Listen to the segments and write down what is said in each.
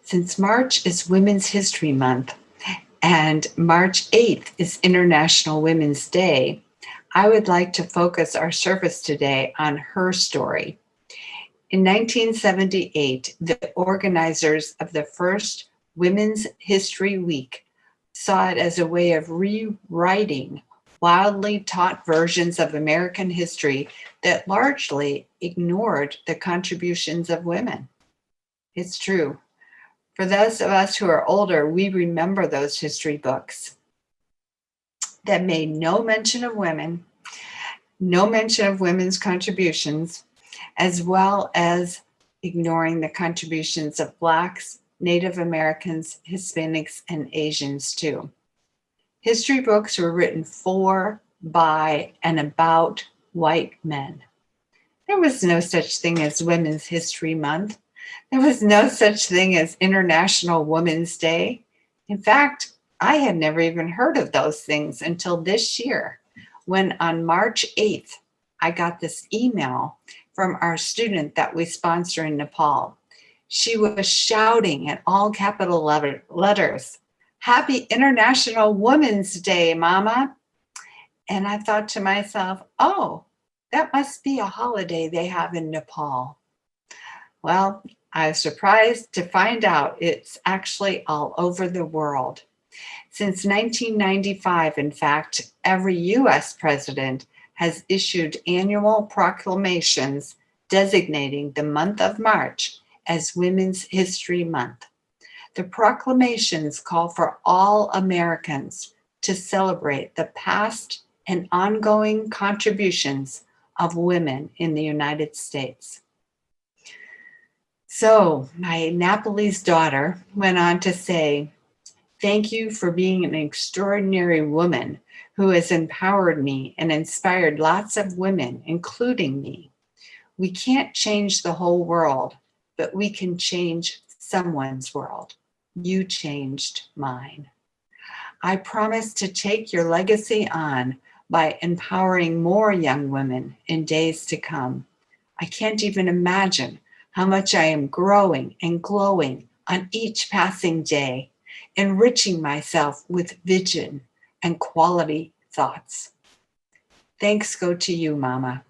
Since March is Women's History Month and March 8th is International Women's Day, I would like to focus our service today on her story. In 1978, the organizers of the first Women's History Week saw it as a way of rewriting wildly taught versions of American history that largely ignored the contributions of women. It's true. For those of us who are older, we remember those history books that made no mention of women, no mention of women's contributions, as well as ignoring the contributions of Blacks, Native Americans, Hispanics, and Asians too. History books were written for, by, and about white men. There was no such thing as Women's History Month. There was no such thing as International Women's Day. In fact, I had never even heard of those things until this year, when on March 8th, I got this email from our student that we sponsor in Nepal. She was shouting in all capital letters, "Happy International Women's Day, Mama." And I thought to myself, oh, that must be a holiday they have in Nepal. Well, I was surprised to find out it's actually all over the world. Since 1995, in fact, every US president has issued annual proclamations designating the month of March as Women's History Month. The proclamations call for all Americans to celebrate the past and ongoing contributions of women in the United States. So my Nepalese daughter went on to say, "Thank you for being an extraordinary woman who has empowered me and inspired lots of women, including me. We can't change the whole world, but we can change someone's world. You changed mine. I promise to take your legacy on by empowering more young women in days to come. I can't even imagine how much I am growing and glowing on each passing day, enriching myself with vision and quality thoughts. Thanks go to you, Mama.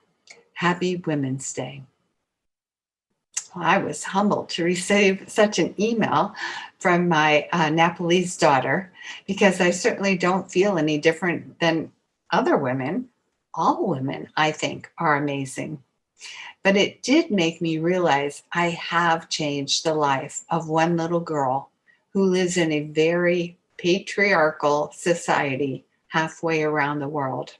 Happy Women's Day." I was humbled to receive such an email from my Nepalese daughter, because I certainly don't feel any different than other women. All women, I think, are amazing. But it did make me realize I have changed the life of one little girl who lives in a very patriarchal society halfway around the world,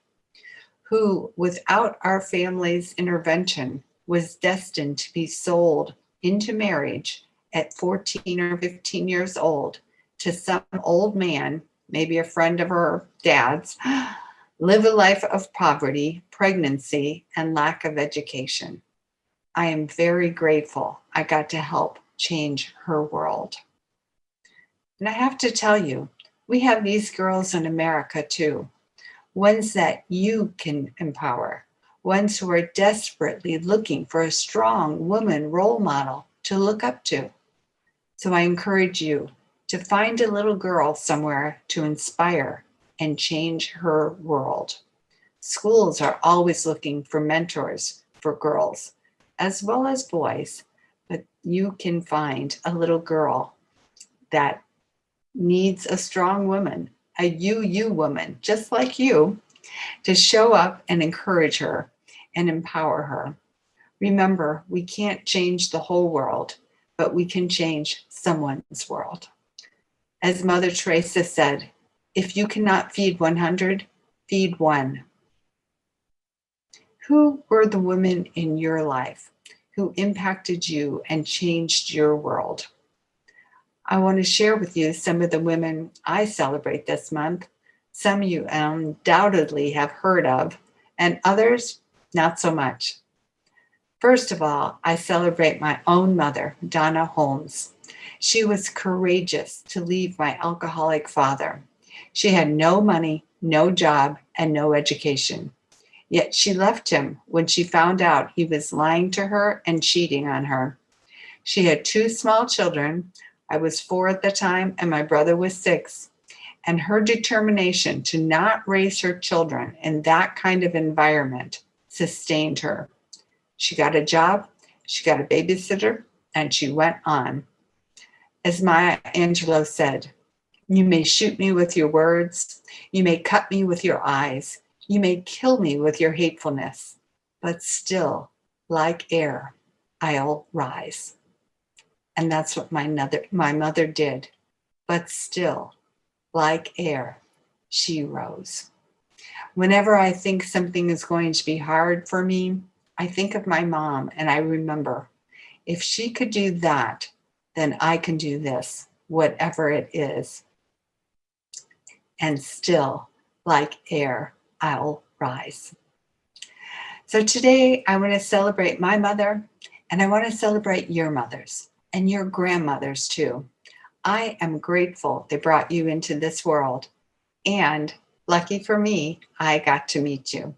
who, without our family's intervention, was destined to be sold into marriage at 14 or 15 years old to some old man, maybe a friend of her dad's, live a life of poverty, pregnancy, and lack of education. I am very grateful I got to help change her world. And I have to tell you, we have these girls in America too, ones that you can empower, ones who are desperately looking for a strong woman role model to look up to. So I encourage you to find a little girl somewhere to inspire and change her world. Schools are always looking for mentors for girls as well as boys, but you can find a little girl that needs a strong woman, a you woman, just like you, to show up and encourage her and empower her. Remember, we can't change the whole world, but we can change someone's world. As Mother Teresa said, if you cannot feed 100, feed one. Who were the women in your life who impacted you and changed your world? I want to share with you some of the women I celebrate this month. Some you undoubtedly have heard of, and others not so much. First of all, I celebrate my own mother, Donna Holmes. She was courageous to leave my alcoholic father. She had no money, no job, and no education. Yet she left him when she found out he was lying to her and cheating on her. She had 2 small children, I was 4 at the time, and my brother was 6. And her determination to not raise her children in that kind of environment sustained her. She got a job, she got a babysitter, and she went on. As Maya Angelou said, "You may shoot me with your words, you may cut me with your eyes, you may kill me with your hatefulness, but still, like air, I'll rise." And that's what my mother did. But still, like air, she rose. Whenever I think something is going to be hard for me, I think of my mom and I remember, if she could do that, then I can do this, whatever it is. And still, like air, I'll rise. So today I want to celebrate my mother, and I want to celebrate your mothers and your grandmothers too. I am grateful they brought you into this world, and lucky for me, I got to meet you.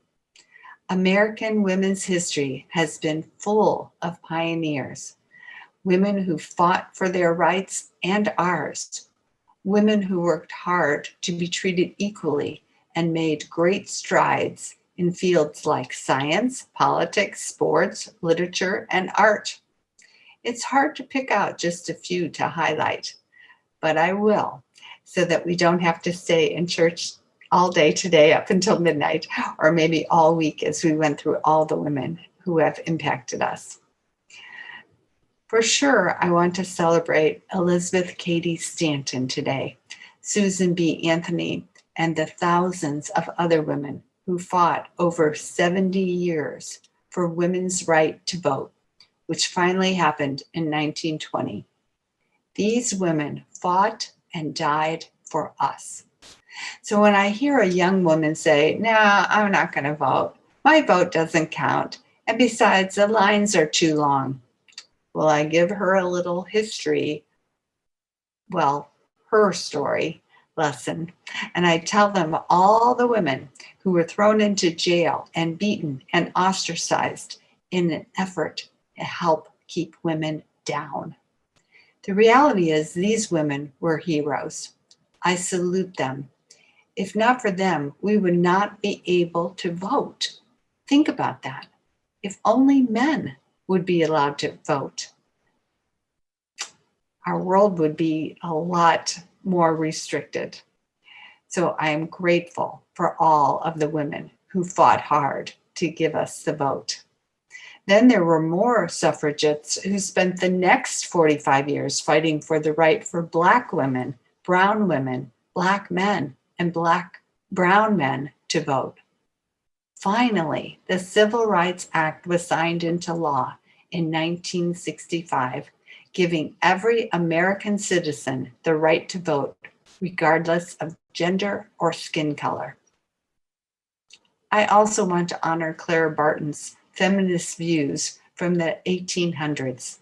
American women's history has been full of pioneers, women who fought for their rights and ours, women who worked hard to be treated equally and made great strides in fields like science, politics, sports, literature, and art. It's hard to pick out just a few to highlight, but I will, so that we don't have to stay in church all day today up until midnight, or maybe all week as we went through all the women who have impacted us. For sure, I want to celebrate Elizabeth Cady Stanton today, Susan B. Anthony, and the thousands of other women who fought over 70 years for women's right to vote, which finally happened in 1920. These women fought and died for us. So when I hear a young woman say, "Nah, I'm not going to vote. My vote doesn't count. And besides, the lines are too long." Well, I give her a little history, her story lesson. And I tell them all the women who were thrown into jail and beaten and ostracized in an effort to help keep women down. The reality is these women were heroes. I salute them. If not for them, we would not be able to vote. Think about that. If only men would be allowed to vote, our world would be a lot more restricted. So I am grateful for all of the women who fought hard to give us the vote. Then there were more suffragettes who spent the next 45 years fighting for the right for Black women, brown women, Black men, and brown men to vote. Finally, the Civil Rights Act was signed into law in 1965, giving every American citizen the right to vote, regardless of gender or skin color. I also want to honor Clara Barton's feminist views from the 1800s.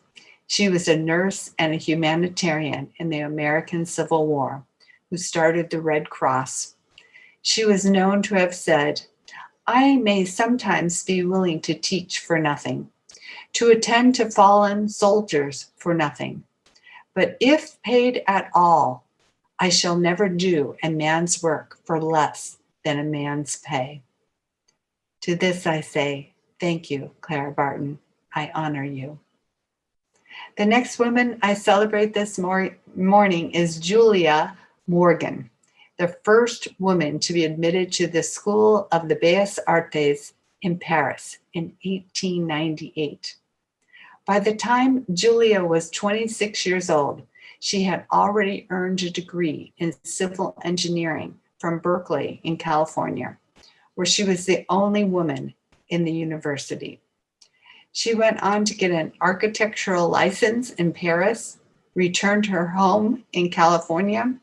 She was a nurse and a humanitarian in the American Civil War who started the Red Cross. She was known to have said, "I may sometimes be willing to teach for nothing, to attend to fallen soldiers for nothing, but if paid at all, I shall never do a man's work for less than a man's pay." To this I say, thank you, Clara Barton. I honor you. The next woman I celebrate this morning is Julia Morgan, the first woman to be admitted to the School of the Belles Arts in Paris in 1898. By the time Julia was 26 years old, she had already earned a degree in civil engineering from Berkeley in California, where she was the only woman in the university. She went on to get an architectural license in Paris, returned to her home in California,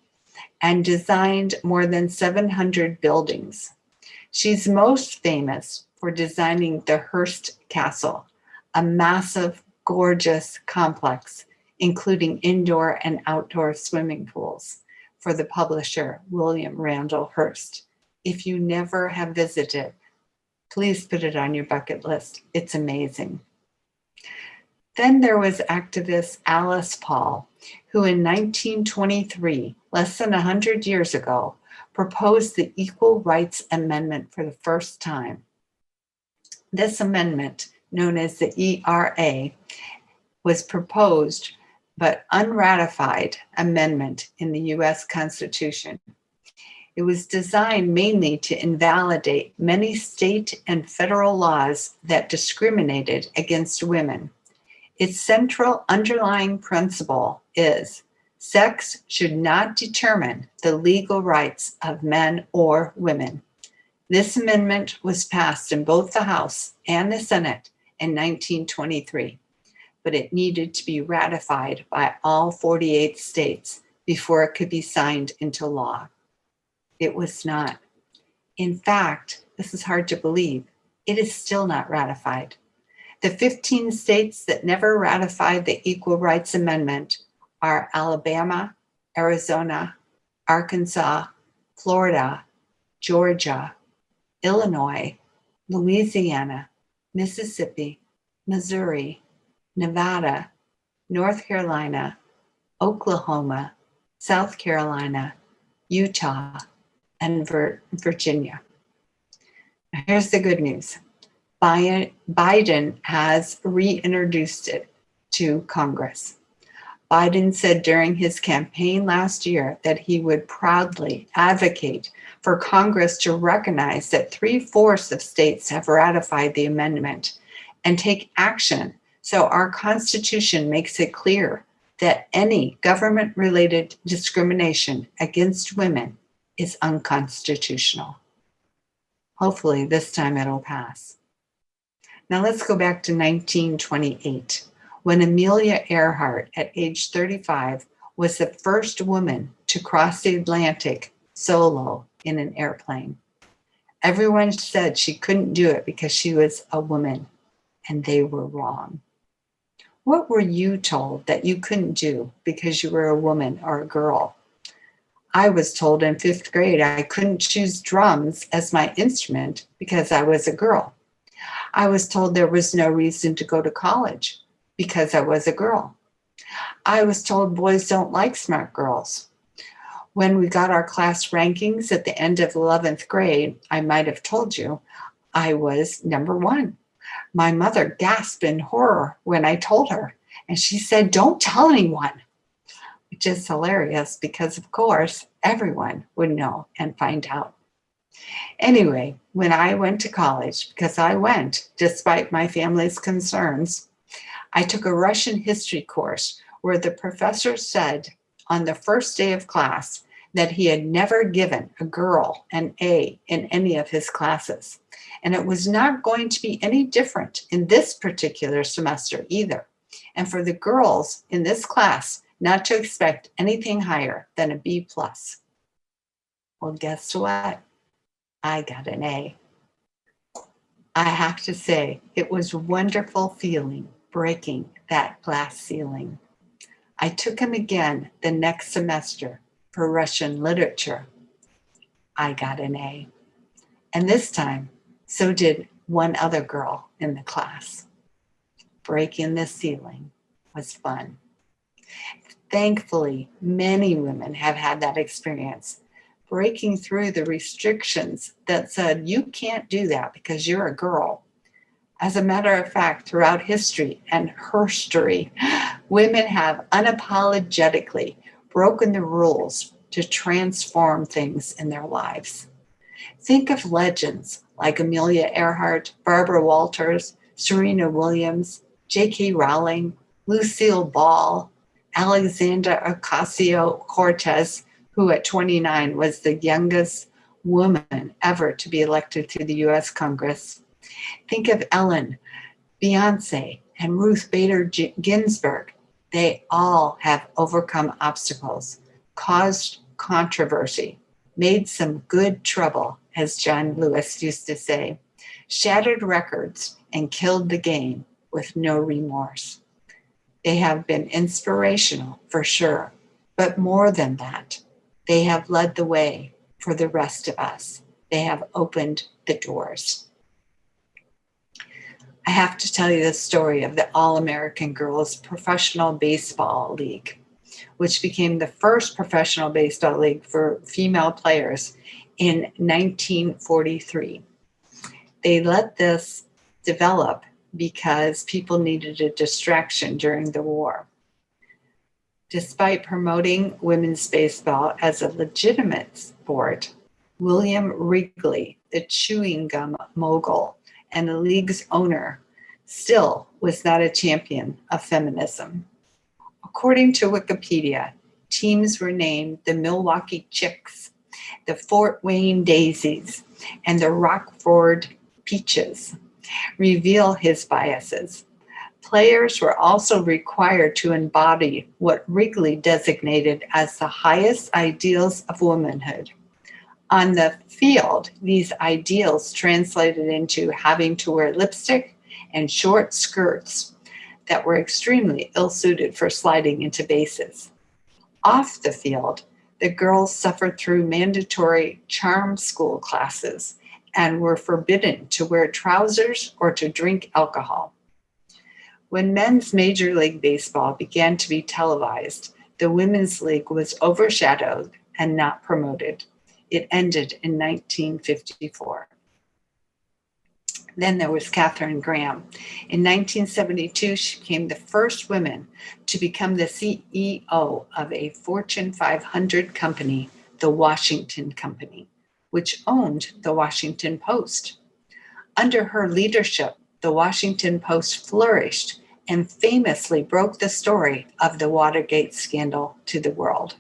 and designed more than 700 buildings. She's most famous for designing the Hearst Castle, a massive, gorgeous complex, including indoor and outdoor swimming pools for the publisher William Randall Hearst. If you never have visited, please put it on your bucket list. It's amazing. Then there was activist Alice Paul, who in 1923, less than 100 years ago, proposed the Equal Rights Amendment for the first time. This amendment, known as the ERA, was proposed but unratified amendment in the U.S. Constitution. It was designed mainly to invalidate many state and federal laws that discriminated against women. Its central underlying principle is sex should not determine the legal rights of men or women. This amendment was passed in both the House and the Senate in 1923, but it needed to be ratified by all 48 states before it could be signed into law. It was not. In fact, this is hard to believe, it is still not ratified. The 15 states that never ratified the Equal Rights Amendment are Alabama, Arizona, Arkansas, Florida, Georgia, Illinois, Louisiana, Mississippi, Missouri, Nevada, North Carolina, Oklahoma, South Carolina, Utah, and Virginia. Here's the good news. Biden has reintroduced it to Congress. Biden said during his campaign last year that he would proudly advocate for Congress to recognize that 3/4 of states have ratified the amendment and take action so our Constitution makes it clear that any government-related discrimination against women is unconstitutional. Hopefully this time it'll pass. Now let's go back to 1928, when Amelia Earhart, at age 35, was the first woman to cross the Atlantic solo in an airplane. Everyone said she couldn't do it because she was a woman, and they were wrong. What were you told that you couldn't do because you were a woman or a girl? I was told in 5th grade I couldn't choose drums as my instrument because I was a girl. I was told there was no reason to go to college because I was a girl. I was told boys don't like smart girls. When we got our class rankings at the end of 11th grade, I might have told you, I was number 1. My mother gasped in horror when I told her, and she said, "Don't tell anyone," which is hilarious because, of course, everyone would know and find out. Anyway, when I went to college, because I went despite my family's concerns, I took a Russian history course where the professor said on the first day of class that he had never given a girl an A in any of his classes. And it was not going to be any different in this particular semester either. And for the girls in this class, not to expect anything higher than a B+. Well, guess what? I got an A. I have to say, it was a wonderful feeling breaking that glass ceiling. I took him again the next semester for Russian literature. I got an A. And this time, so did one other girl in the class. Breaking the ceiling was fun. Thankfully, many women have had that experience, breaking through the restrictions that said, you can't do that because you're a girl. As a matter of fact, throughout history and herstory, women have unapologetically broken the rules to transform things in their lives. Think of legends like Amelia Earhart, Barbara Walters, Serena Williams, J.K. Rowling, Lucille Ball, Alexandra Ocasio-Cortez, who at 29 was the youngest woman ever to be elected to the U.S. Congress. Think of Ellen, Beyonce, and Ruth Bader Ginsburg. They all have overcome obstacles, caused controversy, made some good trouble, as John Lewis used to say, shattered records, and killed the game with no remorse. They have been inspirational for sure, but more than that, they have led the way for the rest of us. They have opened the doors. I have to tell you the story of the All-American Girls Professional Baseball League. which became the first professional baseball league for female players in 1943. They let this develop because people needed a distraction during the war. Despite promoting women's baseball as a legitimate sport, William Wrigley, the chewing gum mogul and the league's owner, still was not a champion of feminism. According to Wikipedia, teams were named the Milwaukee Chicks, the Fort Wayne Daisies, and the Rockford Peaches. Reveal his biases. Players were also required to embody what Wrigley designated as the highest ideals of womanhood. On the field, these ideals translated into having to wear lipstick and short skirts that were extremely ill-suited for sliding into bases. Off the field, the girls suffered through mandatory charm school classes and were forbidden to wear trousers or to drink alcohol. When men's Major League Baseball began to be televised, the Women's League was overshadowed and not promoted. It ended in 1954. Then there was Katherine Graham. In 1972, she became the first woman to become the CEO of a Fortune 500 company, the Washington Company, which owned the Washington Post. Under her leadership, the Washington Post flourished and famously broke the story of the Watergate scandal to the world.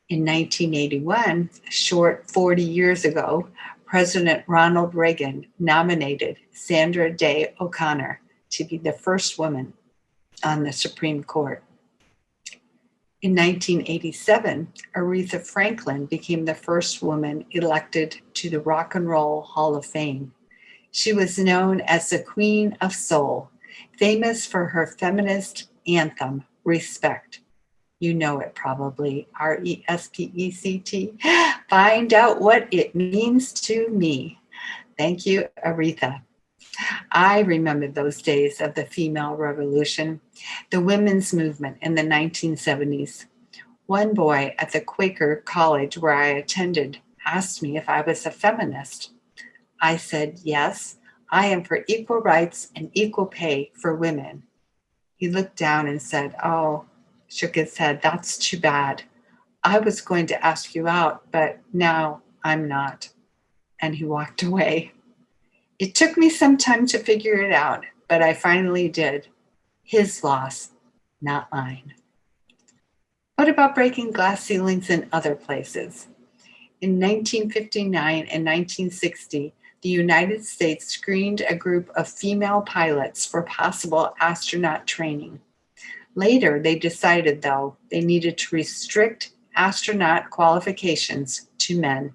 In 1981, a short 40 years ago, President Ronald Reagan nominated Sandra Day O'Connor to be the first woman on the Supreme Court. In 1987, Aretha Franklin became the first woman elected to the Rock and Roll Hall of Fame. She was known as the Queen of Soul, famous for her feminist anthem, Respect. You know it probably, R-E-S-P-E-C-T. Find out what it means to me. Thank you, Aretha. I remember those days of the female revolution, the women's movement in the 1970s. One boy at the Quaker college where I attended asked me if I was a feminist. I said, yes, I am for equal rights and equal pay for women. He looked down and said, shook his head, that's too bad. I was going to ask you out, but now I'm not. And he walked away. It took me some time to figure it out, but I finally did. His loss, not mine. What about breaking glass ceilings in other places? In 1959 and 1960, the United States screened a group of female pilots for possible astronaut training. Later, they decided, though, they needed to restrict astronaut qualifications to men.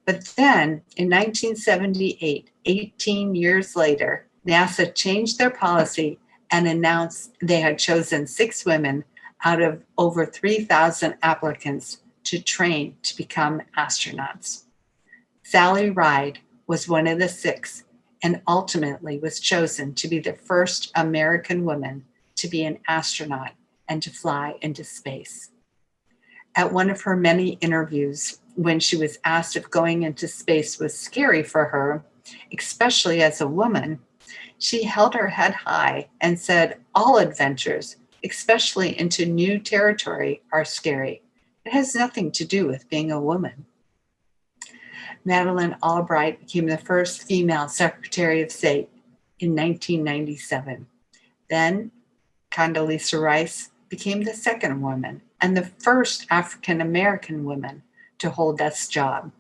But then, in 1978, 18 years later, NASA changed their policy and announced they had chosen 6 women out of over 3,000 applicants to train to become astronauts. Sally Ride was one of the 6 and ultimately was chosen to be the first American woman to be an astronaut and to fly into space. At one of her many interviews, when she was asked if going into space was scary for her, especially as a woman, she held her head high and said, all adventures, especially into new territory, are scary. It has nothing to do with being a woman. Madeleine Albright became the first female Secretary of State in 1997. Then Condoleezza Rice became the second woman and the first African-American woman to hold this job.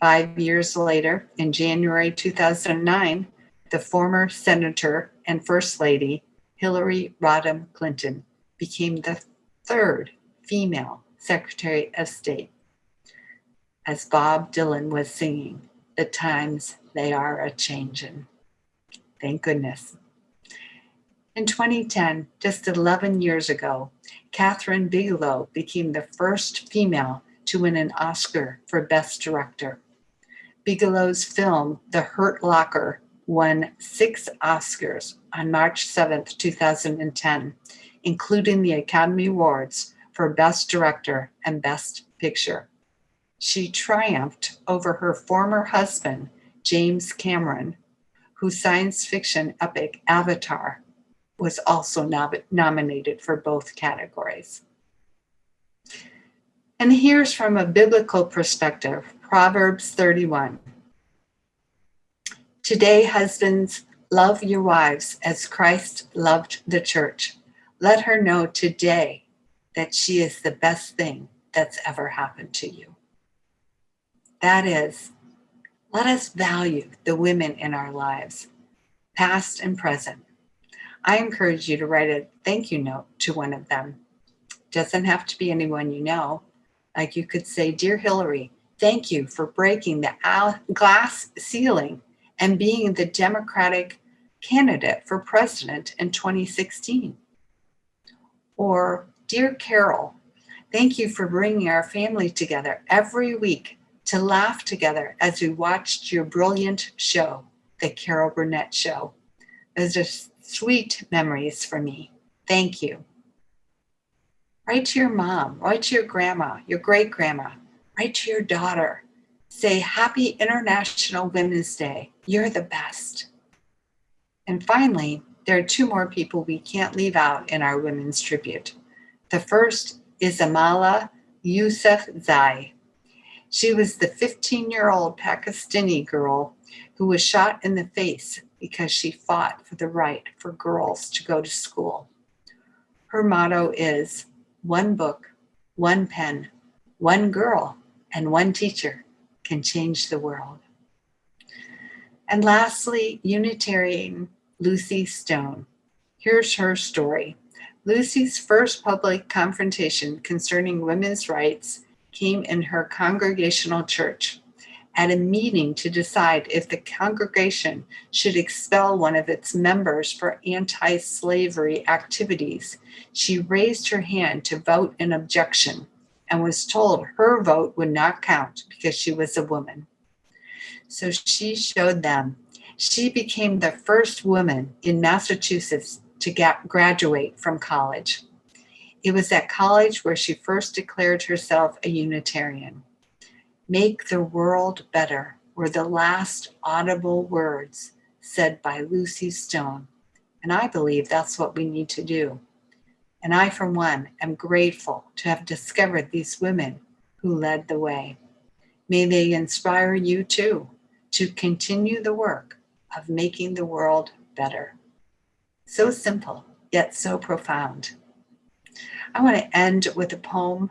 5 years later, in January 2009, the former Senator and First Lady, Hillary Rodham Clinton, became the third female Secretary of State. As Bob Dylan was singing, the times they are a-changin'. Thank goodness. In 2010, just 11 years ago, Katherine Biehlo became the first female to win an Oscar for Best Director. Bigelow's film, The Hurt Locker, won 6 Oscars on March 7th, 2010, including the Academy Awards for Best Director and Best Picture. She triumphed over her former husband, James Cameron, whose science fiction epic Avatar was also nominated for both categories. And here's from a biblical perspective, Proverbs 31. Today, husbands, love your wives as Christ loved the church. Let her know today that she is the best thing that's ever happened to you. That is, let us value the women in our lives, past and present. I encourage you to write a thank you note to one of them. Doesn't have to be anyone you know. Like you could say, Dear Hillary, thank you for breaking the glass ceiling and being the Democratic candidate for president in 2016. Or, Dear Carol, thank you for bringing our family together every week to laugh together as we watched your brilliant show, The Carol Burnett Show. Those are sweet memories for me. Thank you. Write to your mom, write to your grandma, your great-grandma, write to your daughter. Say, Happy International Women's Day. You're the best. And finally, there are two more people we can't leave out in our women's tribute. The first is Amala Yusuf Zai. She was the 15-year-old Pakistani girl who was shot in the face because she fought for the right for girls to go to school. Her motto is, one book, one pen, one girl, and one teacher can change the world. And lastly, Unitarian Lucy Stone. Here's her story. Lucy's first public confrontation concerning women's rights came in her congregational church. At a meeting to decide if the congregation should expel one of its members for anti-slavery activities, she raised her hand to vote in objection and was told her vote would not count because she was a woman. So she showed them. She became the first woman in Massachusetts to graduate from college. It was at college where she first declared herself a Unitarian. Make the world better were the last audible words said by Lucy Stone. And I believe that's what we need to do. And I, for one, am grateful to have discovered these women who led the way. May they inspire you too to continue the work of making the world better. So simple, yet so profound. I want to end with a poem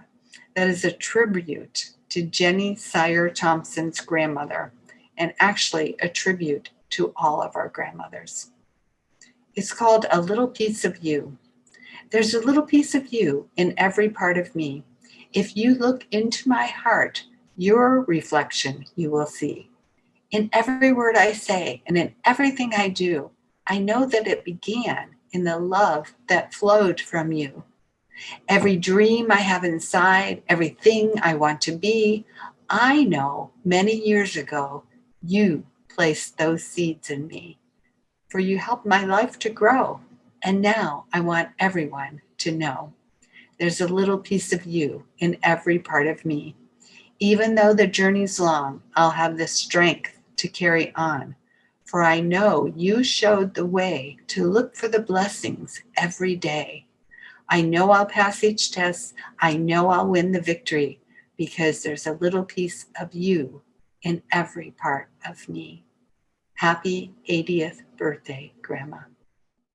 that is a tribute to Jenny Sire Thompson's grandmother, and actually a tribute to all of our grandmothers. It's called A Little Piece of You. There's a little piece of you in every part of me. If you look into my heart, your reflection you will see. In every word I say and in everything I do, I know that it began in the love that flowed from you. Every dream I have inside, everything I want to be, I know many years ago you placed those seeds in me. For you helped my life to grow, and now I want everyone to know. There's a little piece of you in every part of me. Even though the journey's long, I'll have the strength to carry on. For I know you showed the way to look for the blessings every day. I know I'll pass each test. I know I'll win the victory because there's a little piece of you in every part of me. Happy 80th birthday, Grandma.